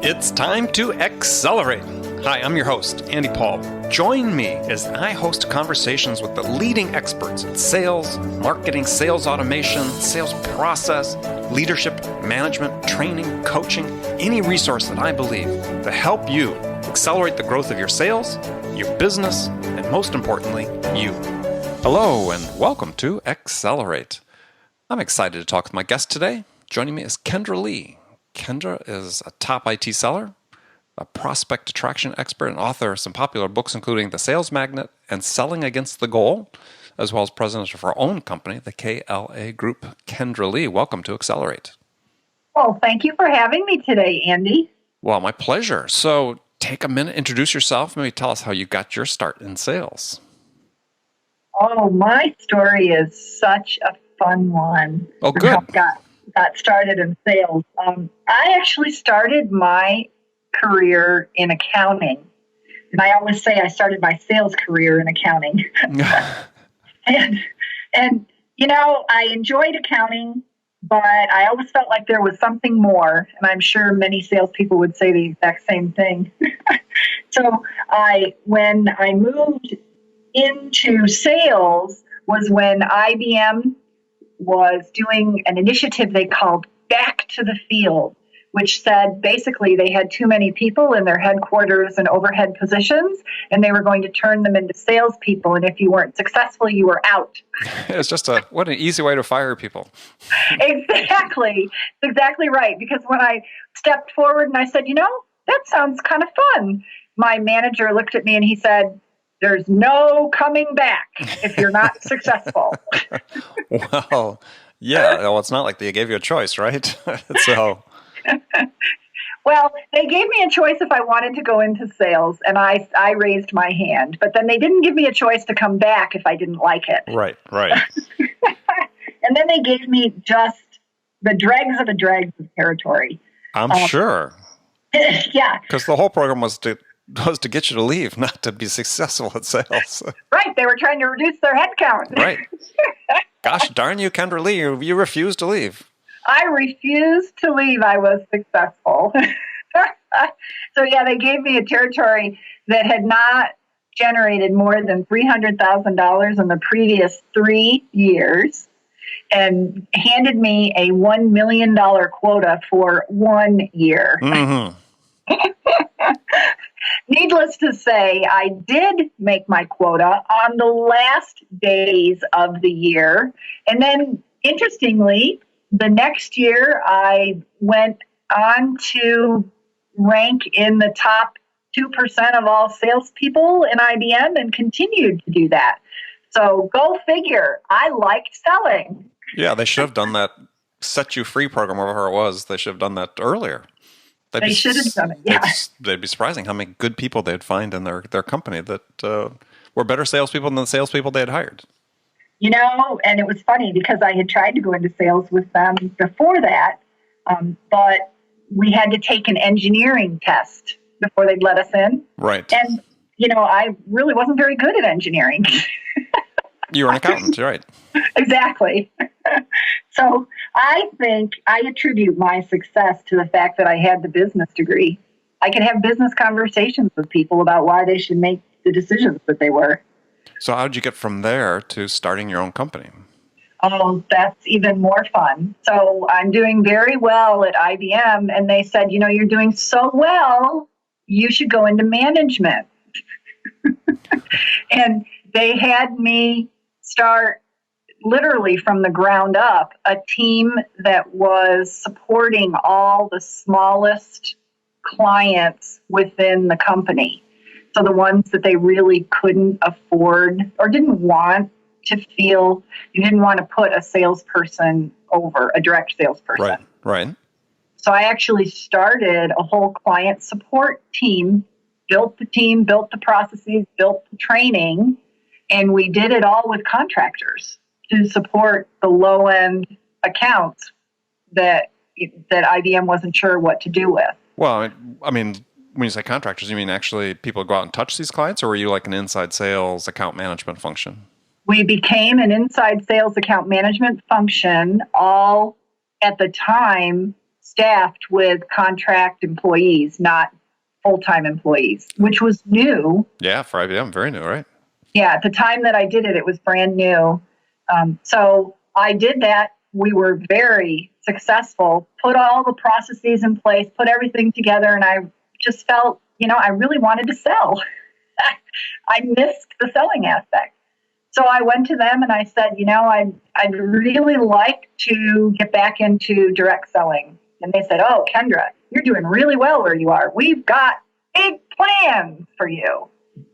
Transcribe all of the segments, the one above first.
It's time to accelerate. Hi, I'm your host, Andy Paul. Join me as I host conversations with the leading experts in sales, marketing, sales automation, sales process, leadership, management, training, coaching, any resource that I believe to help you accelerate the growth of your sales, your business, and most importantly, you. Hello, and welcome to Accelerate. I'm excited to talk with my guest today. Joining me is Kendra Lee. Kendra is a top IT seller, a prospect attraction expert, and author of some popular books, including The Sales Magnet and Selling Against the Goal, as well as president of her own company, the KLA Group. Kendra Lee, welcome to Accelerate. Well, thank you for having me today, Andy. Well, my pleasure. So take a minute, introduce yourself, maybe tell us how you got your start in sales. Oh, my story is such a fun one. Oh, good. Got started in sales. I actually started my career in accounting. And I always say I started my sales career in accounting. and you know, I enjoyed accounting, but I always felt like there was something more. And I'm sure many salespeople would say the exact same thing. So when I moved into sales was when IBM was doing an initiative they called Back to the Field, which said basically they had too many people in their headquarters and overhead positions, and they were going to turn them into salespeople. And if you weren't successful, you were out. It's just what an easy way to fire people. Exactly. It's exactly right. Because when I stepped forward and I said, that sounds kind of fun, my manager looked at me and he said, "There's no coming back if you're not successful." Well, yeah. Well, it's not like they gave you a choice, right? So. Well, they gave me a choice if I wanted to go into sales, and I raised my hand. But then they didn't give me a choice to come back if I didn't like it. Right. And then they gave me just the dregs of territory. I'm sure. Yeah. Because the whole program was to get you to leave, not to be successful at sales. Right. They were trying to reduce their headcount. Right. Gosh darn you, Kendra Lee, you refused to leave. I refused to leave. I was successful. So yeah, they gave me a territory that had not generated more than $300,000 in the previous 3 years and handed me a $1 million quota for 1 year. Mm-hmm. Needless to say, I did make my quota on the last days of the year. And then, interestingly, the next year I went on to rank in the top 2% of all salespeople in IBM and continued to do that. So go figure. I liked selling. Yeah, they should have done that Set You Free program, whatever it was. They should have done that earlier. They should have done it, yeah. They'd be surprising how many good people they'd find in their company that were better salespeople than the salespeople they had hired. And it was funny because I had tried to go into sales with them before that, but we had to take an engineering test before they'd let us in. Right. And, I really wasn't very good at engineering. You were an accountant, right? Exactly. So I think I attribute my success to the fact that I had the business degree. I could have business conversations with people about why they should make the decisions that they were. So how did you get from there to starting your own company? Oh, that's even more fun. So I'm doing very well at IBM, and they said, you're doing so well, you should go into management. And they had me start literally from the ground up a team that was supporting all the smallest clients within the company. So the ones that they really couldn't afford or didn't want to feel, you didn't want to put a salesperson over, a direct salesperson. Right. So I actually started a whole client support team, built the processes, built the training, and we did it all with contractors to support the low-end accounts that IBM wasn't sure what to do with. Well, I mean, when you say contractors, you mean actually people go out and touch these clients, or were you like an inside sales account management function? We became an inside sales account management function, all at the time staffed with contract employees, not full-time employees, which was new. Yeah, for IBM, very new, right? Yeah, at the time that I did it, it was brand new. So I did that. We were very successful, put all the processes in place, put everything together, and I just felt, I really wanted to sell. I missed the selling aspect. So I went to them and I said, I'd really like to get back into direct selling. And they said, oh, Kendra, you're doing really well where you are. We've got big plans for you.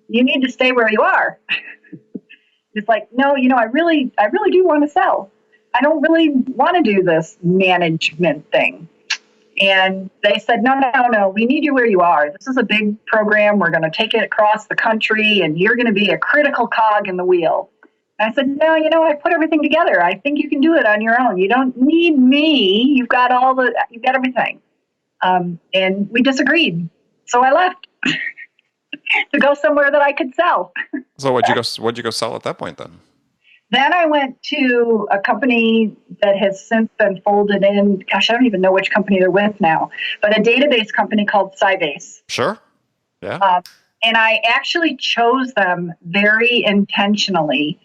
You need to stay where you are. It's like, no, I really do want to sell. I don't really want to do this management thing. And they said, no, we need you where you are. This is a big program. We're going to take it across the country, and you're going to be a critical cog in the wheel. And I said, no, I put everything together. I think you can do it on your own. You don't need me. You've got everything. And we disagreed. So I left to go somewhere that I could sell. So what'd you go sell at that point then? Then I went to a company that has since been folded in. Gosh, I don't even know which company they're with now, but a database company called Sybase. Sure. Yeah. And I actually chose them very intentionally.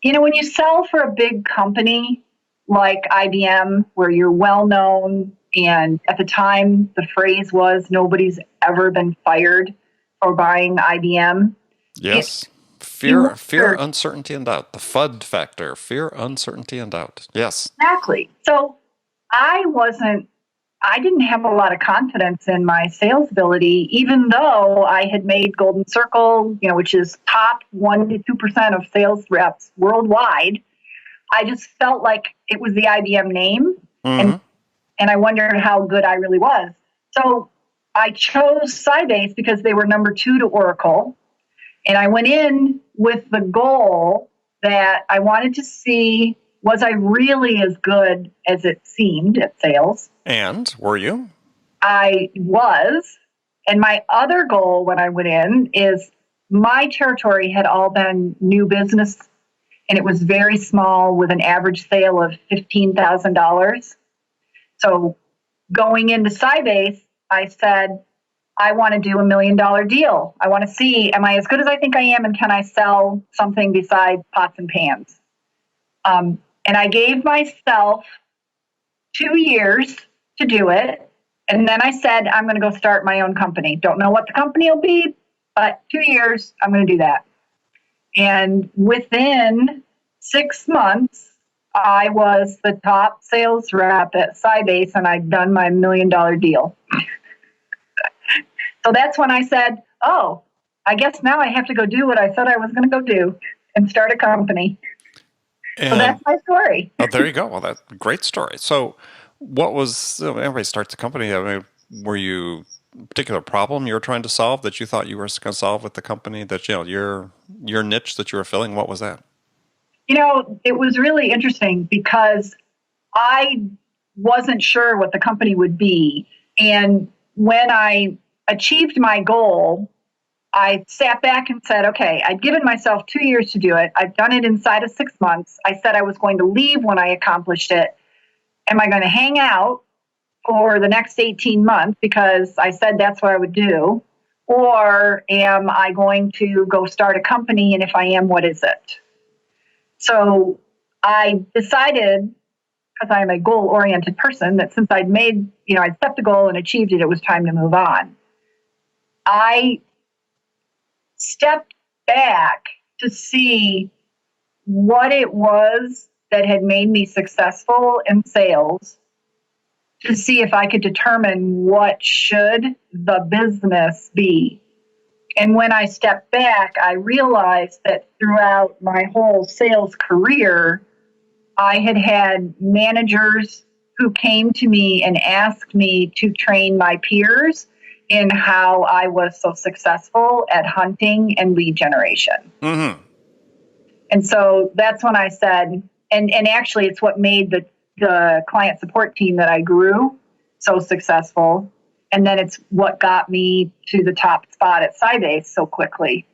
When you sell for a big company like IBM, where you're well known, and at the time the phrase was nobody's ever been fired for buying IBM. Yes. Fear, uncertainty, and doubt. The FUD factor. Fear, uncertainty, and doubt. Yes. Exactly. So I didn't have a lot of confidence in my sales ability, even though I had made Golden Circle, which is top 1% to 2% of sales reps worldwide. I just felt like it was the IBM name, and I wondered how good I really was. So I chose Sybase because they were number 2 to Oracle. And I went in with the goal that I wanted to see, was I really as good as it seemed at sales? And were you? I was. And my other goal when I went in is my territory had all been new business, and it was very small with an average sale of $15,000. So going into Sybase, I said, I want to do $1 million deal. I want to see, am I as good as I think I am, and can I sell something besides pots and pans? And I gave myself 2 years to do it. And then I said, I'm going to go start my own company. Don't know what the company will be, but 2 years, I'm going to do that. And within 6 months, I was the top sales rep at Sybase, and I'd done my $1 million deal. So that's when I said, oh, I guess now I have to go do what I said I was going to go do and start a company. And so that's my story. Oh, there you go. Well, that's a great story. So everybody starts a company. I mean, were you a particular problem you were trying to solve that you thought you were going to solve with the company, that, your niche that you were filling? What was that? It was really interesting because I wasn't sure what the company would be. And when I achieved my goal, I sat back and said, okay, I'd given myself 2 years to do it. I've done it inside of 6 months. I said I was going to leave when I accomplished it. Am I going to hang out for the next 18 months because I said that's what I would do? Or am I going to go start a company? And if I am, what is it? So I decided, because I'm a goal-oriented person, that since I'd made, I'd set the goal and achieved it, it was time to move on. I stepped back to see what it was that had made me successful in sales, to see if I could determine what should the business be. And when I stepped back, I realized that throughout my whole sales career, I had had managers who came to me and asked me to train my peers in how I was so successful at hunting and lead generation. Mm-hmm. And so that's when I said, and actually it's what made the client support team that I grew so successful. And then it's what got me to the top spot at Sybase so quickly.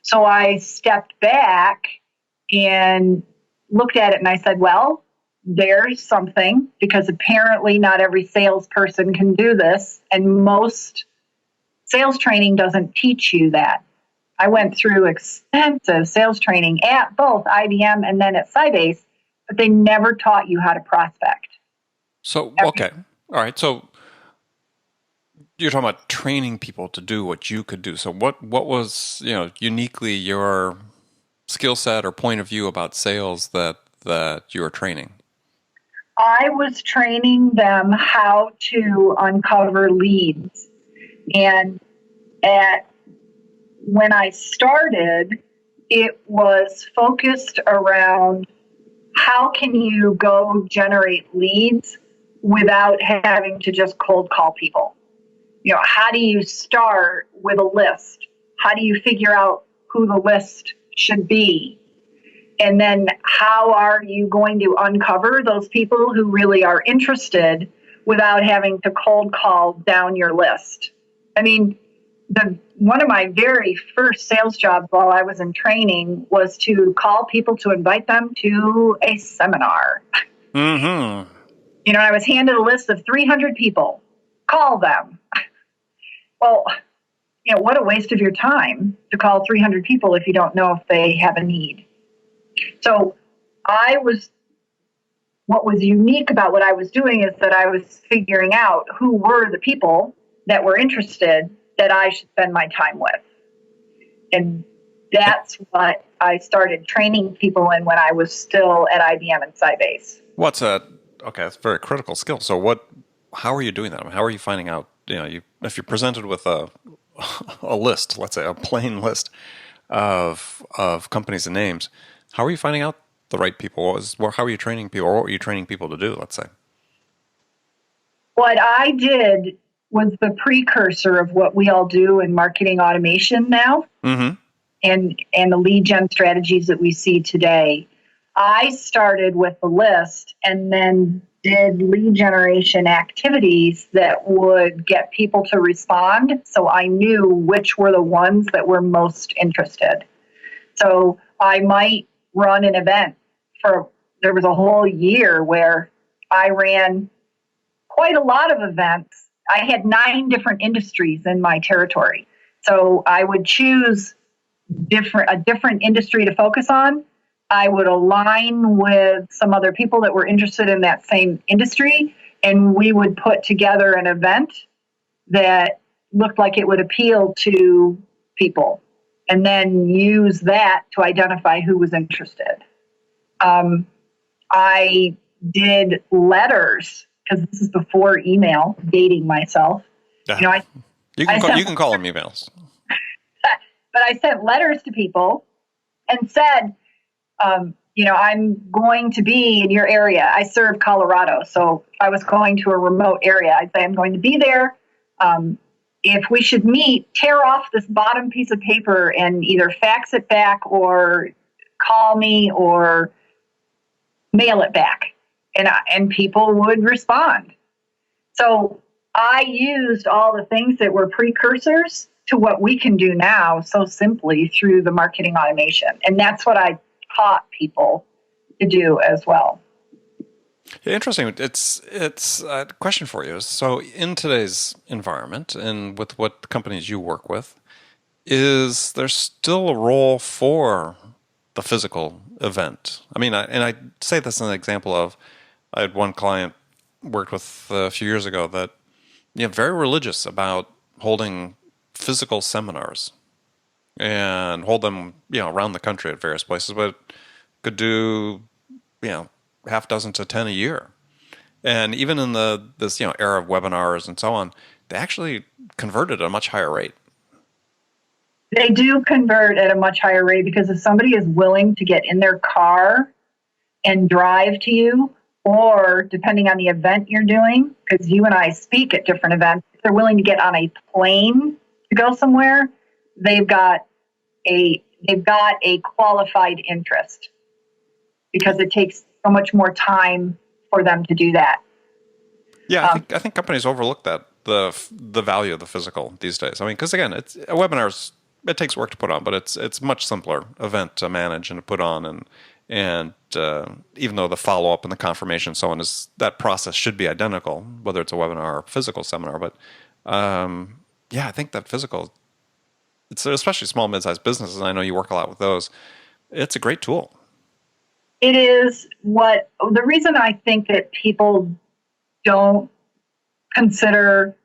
So I stepped back and looked at it and I said, well, there's something, because apparently not every salesperson can do this, and most sales training doesn't teach you that. I went through extensive sales training at both IBM and then at Sybase, but they never taught you how to prospect. So, okay. All right. So you're talking about training people to do what you could do. So what was, uniquely your skill set or point of view about sales that you were training? I was training them how to uncover leads. And when I started, it was focused around how can you go generate leads without having to just cold call people. How do you start with a list? How do you figure out who the list should be? And then how are you going to uncover those people who really are interested without having to cold call down your list? I mean, one of my very first sales jobs while I was in training was to call people to invite them to a seminar. Mm-hmm. I was handed a list of 300 people. Call them. Well, what a waste of your time to call 300 people if you don't know if they have a need. So what was unique about what I was doing is that I was figuring out who were the people that were interested that I should spend my time with. And that's what I started training people in when I was still at IBM and Sybase. Okay, that's a very critical skill. So how are you doing that? I mean, how are you finding out, if you're presented with a list, let's say a plain list of companies and names, how are you finding out the right people? How are you training people, or what were you training people to do, let's say? What I did was the precursor of what we all do in marketing automation now, mm-hmm. and the lead gen strategies that we see today. I started with the list and then did lead generation activities that would get people to respond, so I knew which were the ones that were most interested. So I might run an event there was a whole year where I ran quite a lot of events. I had 9 different industries in my territory. So I would choose a different industry to focus on. I would align with some other people that were interested in that same industry, and we would put together an event that looked like it would appeal to people, and then use that to identify who was interested. I did letters, because this is before email, dating myself. You can call them emails. But I sent letters to people and said, I'm going to be in your area. I serve Colorado. So if I was going to a remote area, I'd say I'm going to be there. If we should meet, tear off this bottom piece of paper and either fax it back or call me or mail it back. And people would respond. So I used all the things that were precursors to what we can do now so simply through the marketing automation. And that's what I taught people to do as well. Interesting. It's a question for you. So in today's environment and with what companies you work with, is there still a role for the physical event? I mean, I say this as an example of, I had one client worked with a few years ago that, very religious about holding physical seminars and hold them, around the country at various places, but could do, half dozen to 10 a year. And even in this era of webinars and so on, they actually converted at a much higher rate. They do convert at a much higher rate, because if somebody is willing to get in their car and drive to you, or depending on the event you're doing, because you and I speak at different events, if they're willing to get on a plane to go somewhere, they've got a qualified interest, because it takes so much more time for them to do that. Yeah, I think companies overlook that, the value of the physical these days. I mean, because again, it's a webinar's, it takes work to put on, but it's much simpler event to manage and to put on, And even though the follow-up and the confirmation and so on that process should be identical, whether it's a webinar or physical seminar. But yeah, I think that physical, it's especially small, mid-sized businesses, and I know you work a lot with those, it's a great tool. It is. The reason I think that people don't consider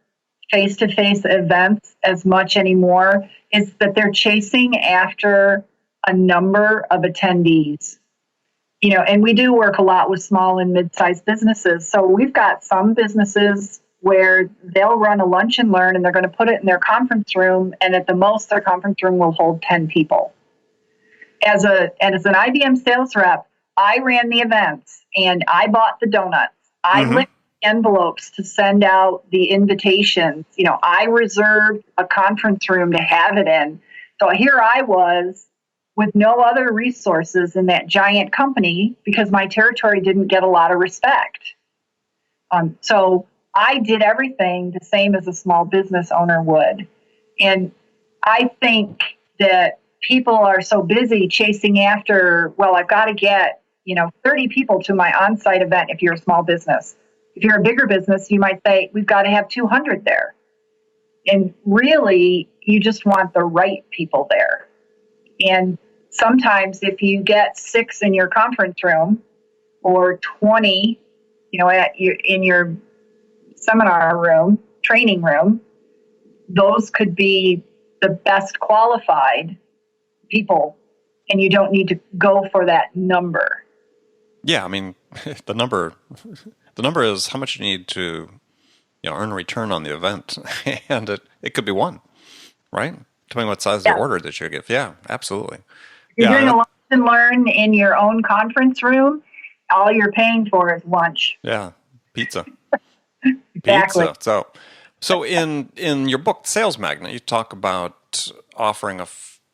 face-to-face events as much anymore is that they're chasing after a number of attendees. And we do work a lot with small and mid-sized businesses. So we've got some businesses where they'll run a lunch and learn, and they're going to put it in their conference room, and at the most, their conference room will hold 10 people. As an IBM sales rep, I ran the events, and I bought the donuts. I licked the envelopes to send out the invitations. I reserved a conference room to have it in. So here I was with no other resources in that giant company because my territory didn't get a lot of respect. So I did everything the same as a small business owner would. And I think that people are so busy chasing after, well, I've got to get 30 people to my on-site event if you're a small business. If you're a bigger business, you might say, we've got to have 200 there. And really, you just want the right people there. And sometimes if you get 6 in your conference room or 20, in your seminar room, training room, those could be the best qualified people, and you don't need to go for that number. Yeah, I mean, the number is how much you need to earn a return on the event, and it could be 1, right? Depending on what size of the order that you give. Yeah, absolutely. If you're doing a lunch and learn in your own conference room, all you're paying for is lunch. Yeah, pizza. Exactly. Pizza. So in your book, Sales Magnet, you talk about offering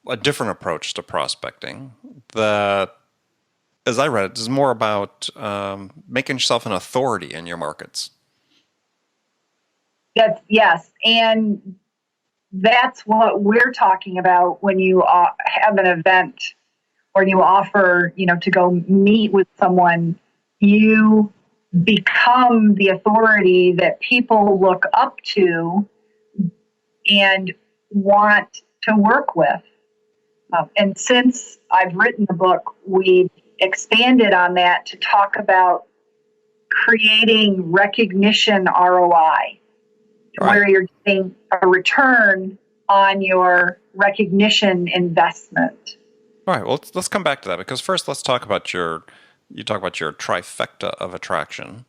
a different approach to prospecting that, as I read it, is more about making yourself an authority in your markets. Yes. And that's what we're talking about when you have an event or you offer, to go meet with someone. You become the authority that people look up to and want to work with. And since I've written the book, we've expanded on that to talk about creating recognition ROI, where you're getting a return on your recognition investment. All right, well, let's come back to that, because first let's talk about you talk about your trifecta of attraction.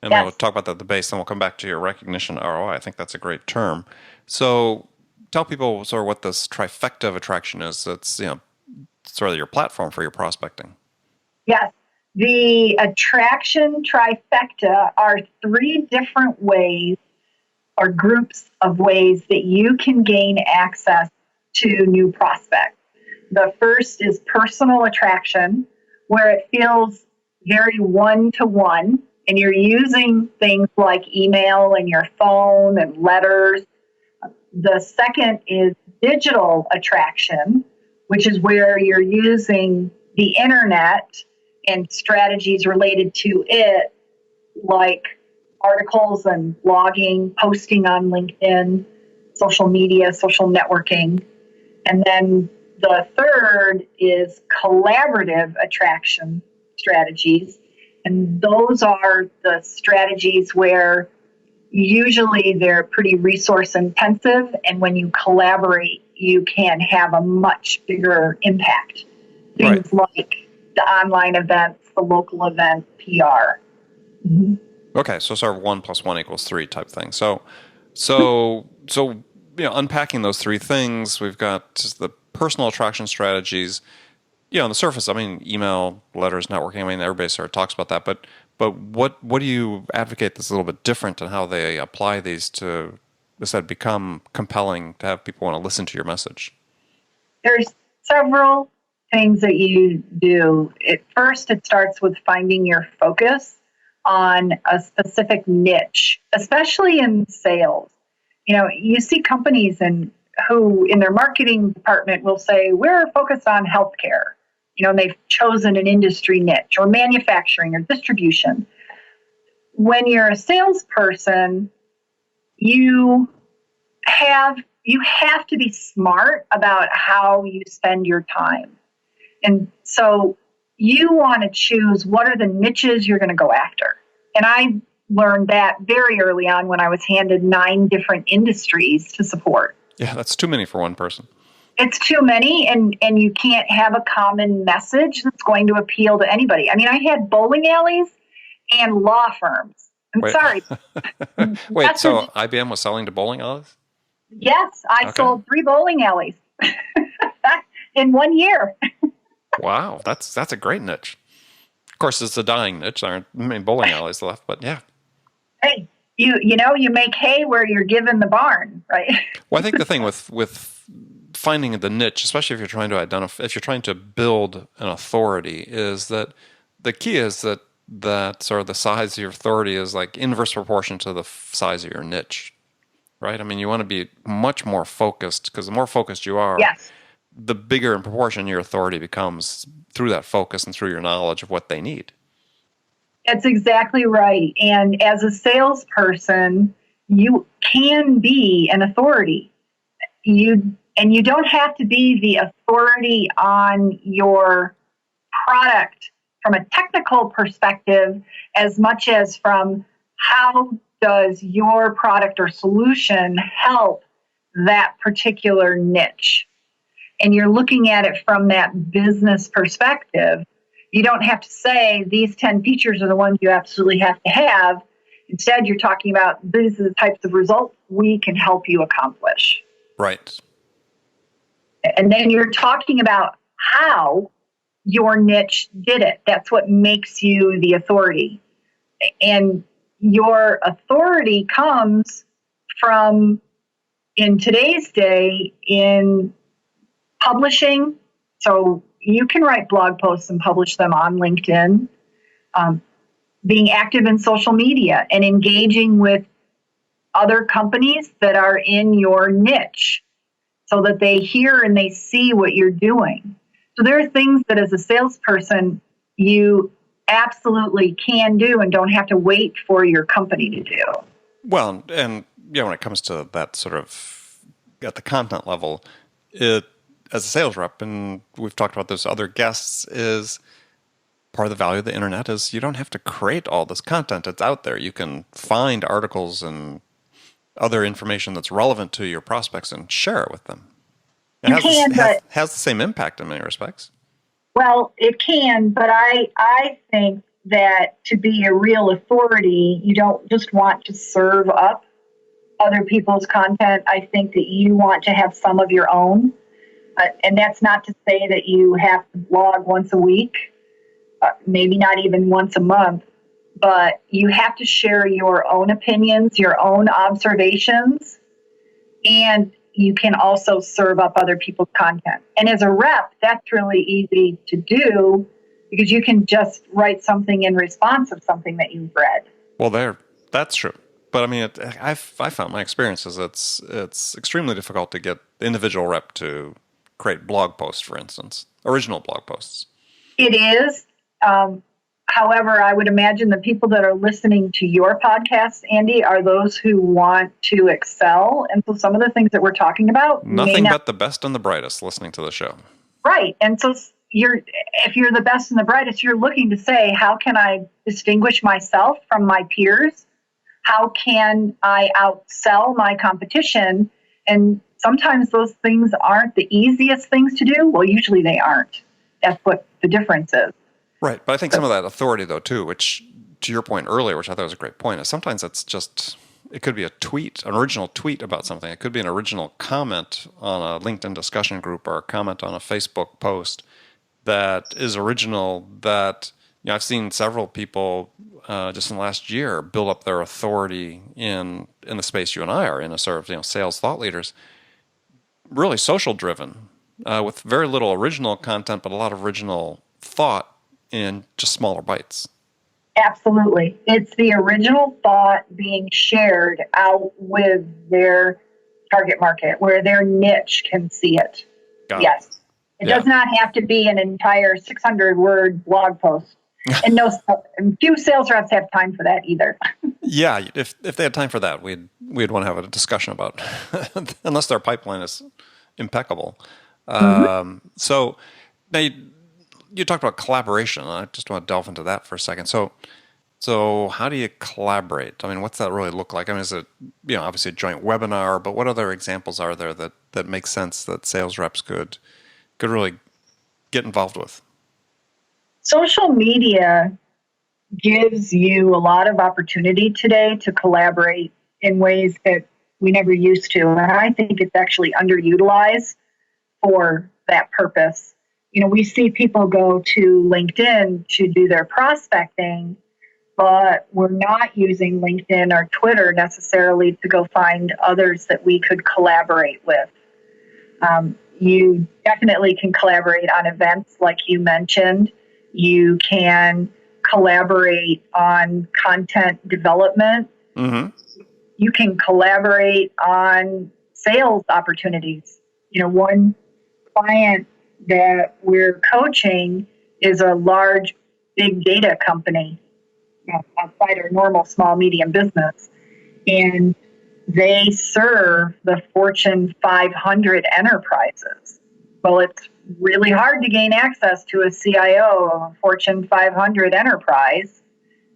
And then we'll talk about that at the base, then we'll come back to your recognition ROI. I think that's a great term. So tell people sort of what this trifecta of attraction is. It's sort of your platform for your prospecting. Yes. The attraction trifecta are 3 different ways or groups of ways that you can gain access to new prospects. The first is personal attraction, where it feels very one-to-one, and you're using things like email and your phone and letters. The second is digital attraction, which is where you're using the internet and strategies related to it, like articles and blogging, posting on LinkedIn, social media, social networking. And then the third is collaborative attraction strategies. And those are the strategies where usually they're pretty resource intensive. And when you collaborate, you can have a much bigger impact. Things like the online events, the local events, PR. Mm-hmm. Okay, so sort of 1 + 1 = 3 type thing. So unpacking those 3 things, we've got the personal attraction strategies. On the surface, I mean, email, letters, networking. I mean, everybody sort of talks about that. But what do you advocate that's a little bit different in how they apply these to, become compelling to have people want to listen to your message? There's several things that you do. First, it starts with finding your focus on a specific niche, especially in sales. You see companies who in their marketing department will say, we're focused on healthcare. and they've chosen an industry niche or manufacturing or distribution. When you're a salesperson, you have to be smart about how you spend your time. And so you want to choose what are the niches you're going to go after. And I learned that very early on when I was handed 9 different industries to support. Yeah, that's too many for one person. It's too many, and you can't have a common message that's going to appeal to anybody. I mean, I had bowling alleys and law firms. I'm sorry. Wait, so IBM was selling to bowling alleys? Yes, I sold 3 bowling alleys in 1 year. Wow, that's a great niche. Of course, it's a dying niche. There aren't many bowling alleys left, but yeah. Hey, you make hay where you're given the barn, right? Well, I think the thing with finding the niche, especially if you're trying to identify, if you're trying to build an authority, is that the key is that sort of the size of your authority is like inverse proportion to the size of your niche, right? I mean, you want to be much more focused, because the more focused you are, yes, the bigger in proportion your authority becomes through that focus and through your knowledge of what they need. That's exactly right. And as a salesperson, you can be an authority. You don't have to be the authority on your product from a technical perspective as much as from how does your product or solution help that particular niche. And you're looking at it from that business perspective. You don't have to say these 10 features are the ones you absolutely have to have. Instead, you're talking about these are the types of results we can help you accomplish. Right. And then you're talking about how your niche did it. That's what makes you the authority. And your authority comes from, in today's day, in publishing. So you can write blog posts and publish them on LinkedIn, being active in social media and engaging with other companies that are in your niche so that they hear and they see what you're doing. So there are things that as a salesperson, you absolutely can do and don't have to wait for your company to do. Well, and when it comes to that sort of at the content level, it, as a sales rep, and we've talked about this other guests, is part of the value of the internet is you don't have to create all this content. It's out there. You can find articles and other information that's relevant to your prospects and share it with them. It has the same impact in many respects. Well, it can, but I think that to be a real authority, you don't just want to serve up other people's content. I think that you want to have some of your own. And that's not to say that you have to blog once a week, maybe not even once a month, but you have to share your own opinions, your own observations, and you can also serve up other people's content. And as a rep, that's really easy to do because you can just write something in response of something that you've read. Well, that's true. But I mean, I found my experience is it's extremely difficult to get the individual rep to create blog posts, for instance, original blog posts. It is. However, I would imagine the people that are listening to your podcast, Andy, are those who want to excel. And so some of the things that we're talking about... Nothing but the best and the brightest listening to the show. Right. And so if you're the best and the brightest, you're looking to say, how can I distinguish myself from my peers? How can I outsell my competition? And sometimes those things aren't the easiest things to do. Well, usually they aren't. That's what the difference is. Right. But I think some of that authority, though, too, which to your point earlier, which I thought was a great point, is sometimes it's just, it could be a tweet, an original tweet about something. It could be an original comment on a LinkedIn discussion group or a comment on a Facebook post that is original that, I've seen several people just in the last year build up their authority in the space you and I are in, a sort of, sales thought leaders, really social driven, with very little original content, but a lot of original thought in just smaller bites. Absolutely. It's the original thought being shared out with their target market where their niche can see it. Got yes. It does not have to be an entire 600-word blog post. And few sales reps have time for that either. Yeah, if they had time for that, we'd want to have a discussion about, unless their pipeline is impeccable. So now you talked about collaboration. I just want to delve into that for a second. So how do you collaborate? I mean, what's that really look like? I mean, is it, obviously a joint webinar, but what other examples are there that make sense that sales reps could really get involved with? Social media gives you a lot of opportunity today to collaborate in ways that we never used to. And I think it's actually underutilized for that purpose. We see people go to LinkedIn to do their prospecting, but we're not using LinkedIn or Twitter necessarily to go find others that we could collaborate with. You definitely can collaborate on events like you mentioned. You can collaborate on content development. Mm-hmm. You can collaborate on sales opportunities. One client that we're coaching is a large big data company outside our normal small, medium business. And they serve the Fortune 500 enterprises. Well, it's really hard to gain access to a CIO of a Fortune 500 enterprise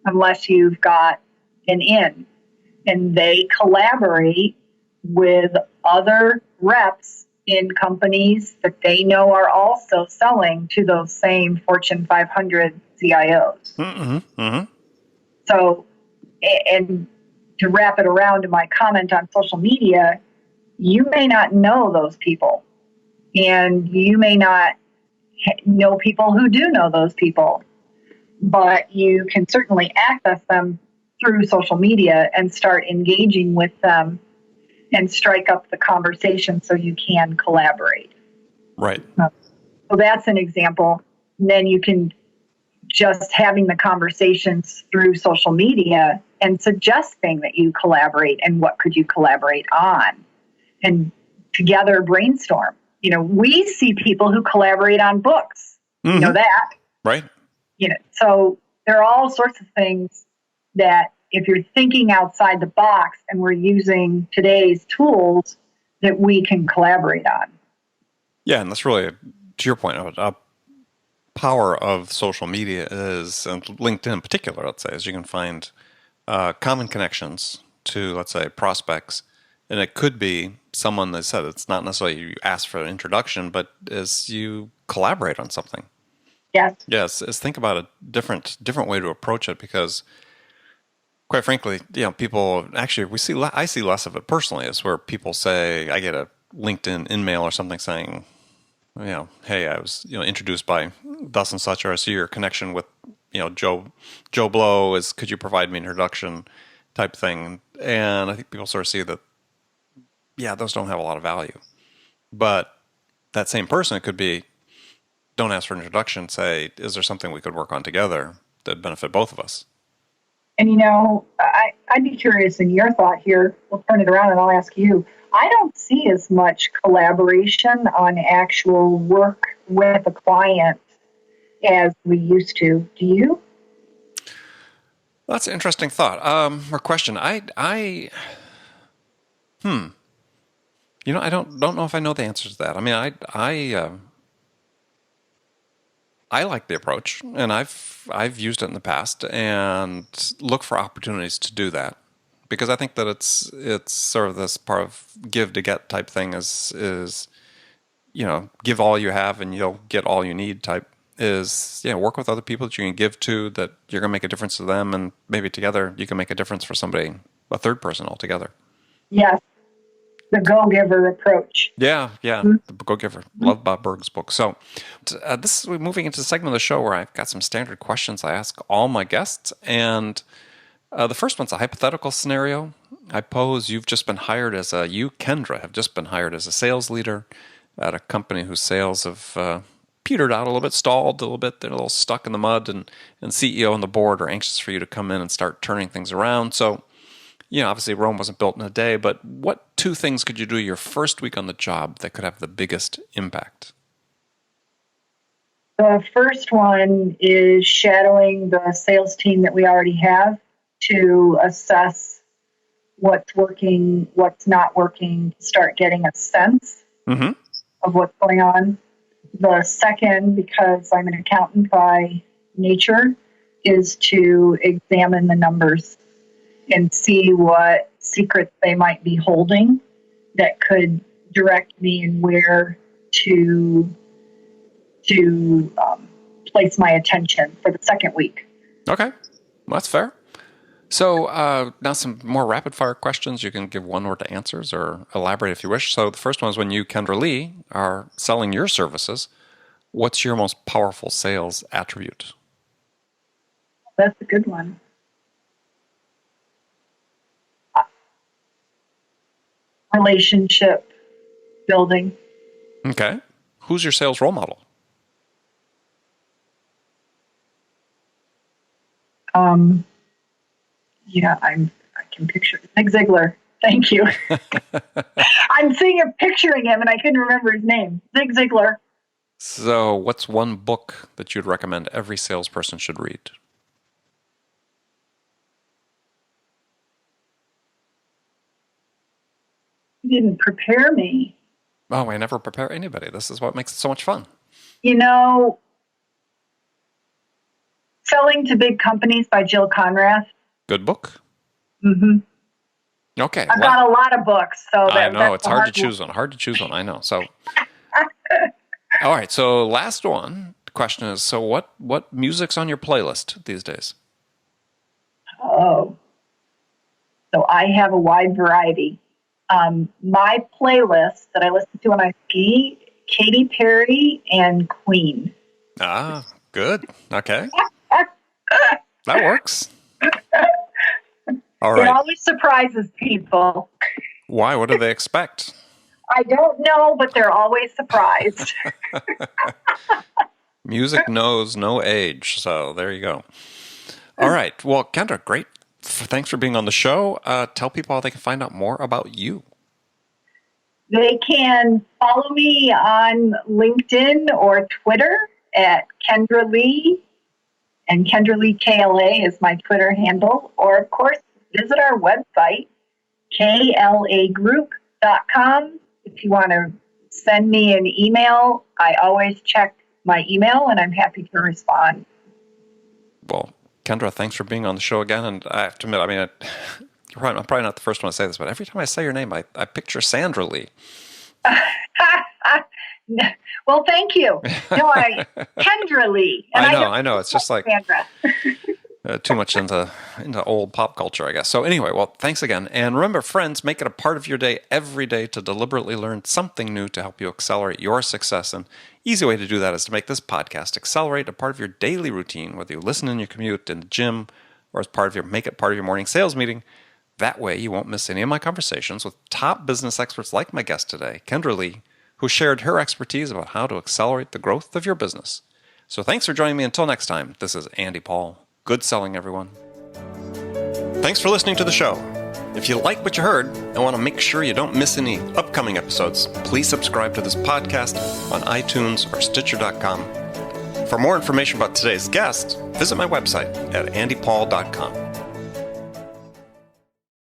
unless you've got an in. And they collaborate with other reps in companies that they know are also selling to those same Fortune 500 CIOs. Mm-hmm. Mm-hmm. So, and to wrap it around to my comment on social media, you may not know those people. And you may not know people who do know those people, but you can certainly access them through social media and start engaging with them and strike up the conversation so you can collaborate. Right. So that's an example. And then you can just having the conversations through social media and suggesting that you collaborate and what could you collaborate on and together brainstorm. We see people who collaborate on books. Mm-hmm. You know that. Right. So there are all sorts of things that if you're thinking outside the box and we're using today's tools that we can collaborate on. Yeah, and that's really, to your point, a power of social media is, and LinkedIn in particular, let's say, is you can find common connections to, let's say, prospects. And it could be someone that said it's not necessarily you ask for an introduction, but as you collaborate on something. Yes. Yes. Is think about a different way to approach it because, quite frankly, people actually I see less of it personally. Is where people say I get a LinkedIn in-mail or something saying, hey, I was introduced by thus and such, or I see your connection with Joe Blow. Could you provide me an introduction type thing? And I think people sort of see that. Yeah, those don't have a lot of value. But that same person, it could be, don't ask for an introduction, say, is there something we could work on together that benefit both of us? And, I'd be curious in your thought here. We'll turn it around and I'll ask you. I don't see as much collaboration on actual work with a client as we used to. Do you? That's an interesting thought or question. I don't know if I know the answer to that. I mean, I like the approach, and I've used it in the past, and look for opportunities to do that because I think that it's sort of this part of give to get type thing is give all you have and you'll get all you need type is work with other people that you can give to that you're going to make a difference to them, and maybe together you can make a difference for somebody, a third person altogether. Yes. The go-giver approach. Yeah, mm-hmm. The go-giver. Love Bob Berg's book. So we're moving into the segment of the show where I've got some standard questions I ask all my guests. And the first one's a hypothetical scenario. I pose you've just been hired Kendra, have just been hired as a sales leader at a company whose sales have petered out a little bit, stalled a little bit. They're a little stuck in the mud, and CEO and the board are anxious for you to come in and start turning things around. So, obviously Rome wasn't built in a day, but what two things could you do your first week on the job that could have the biggest impact? The first one is shadowing the sales team that we already have to assess what's working, what's not working, start getting a sense of what's going on. The second, because I'm an accountant by nature, is to examine the numbers and see what secrets they might be holding that could direct me in where to place my attention for the second week. Okay, well, that's fair. So now some more rapid fire questions. You can give one-word answers or elaborate if you wish. So the first one is when you, Kendra Lee, are selling your services, what's your most powerful sales attribute? That's a good one. Relationship building. Okay. Who's your sales role model? Yeah, I can picture Zig Ziglar. Thank you. I'm picturing him, and I couldn't remember his name. Zig Ziglar. So what's one book that you'd recommend every salesperson should read? You didn't prepare me. Oh, I never prepare anybody. This is what makes it so much fun. Selling to Big Companies by Jill Conrath. Good book. Mm-hmm. Okay. I've got a lot of books, so I know it's hard to choose one. Hard to choose one. I know. So, all right. So, last one. The question is: so, what music's on your playlist these days? Oh, so I have a wide variety. My playlist that I listen to when I ski: Katy Perry and Queen. Ah, good. Okay, that works. All right. It always surprises people. Why? What do they expect? I don't know, but they're always surprised. Music knows no age, so there you go. All right. Well, Kendra, great. Thanks for being on the show. Tell people how they can find out more about you. They can follow me on LinkedIn or Twitter at Kendra Lee, and Kendra Lee KLA is my Twitter handle. Or, of course, visit our website, klagroup.com. If you want to send me an email, I always check my email, and I'm happy to respond. Well, Kendra, thanks for being on the show again. And I have to admit, I'm probably not the first one to say this, but every time I say your name, I picture Sandra Lee. Well, thank you. No, Kendra Lee. And I know. It's just like Sandra. too much into old pop culture, I guess. So anyway, well, thanks again. And remember, friends, make it a part of your day every day to deliberately learn something new to help you accelerate your success. And easy way to do that is to make this podcast accelerate a part of your daily routine, whether you listen in your commute, in the gym, or as make it part of your morning sales meeting. That way you won't miss any of my conversations with top business experts like my guest today, Kendra Lee, who shared her expertise about how to accelerate the growth of your business. So thanks for joining me. Until next time, this is Andy Paul. Good selling, everyone. Thanks for listening to the show. If you like what you heard and want to make sure you don't miss any upcoming episodes, please subscribe to this podcast on iTunes or Stitcher.com. For more information about today's guest, visit my website at andypaul.com.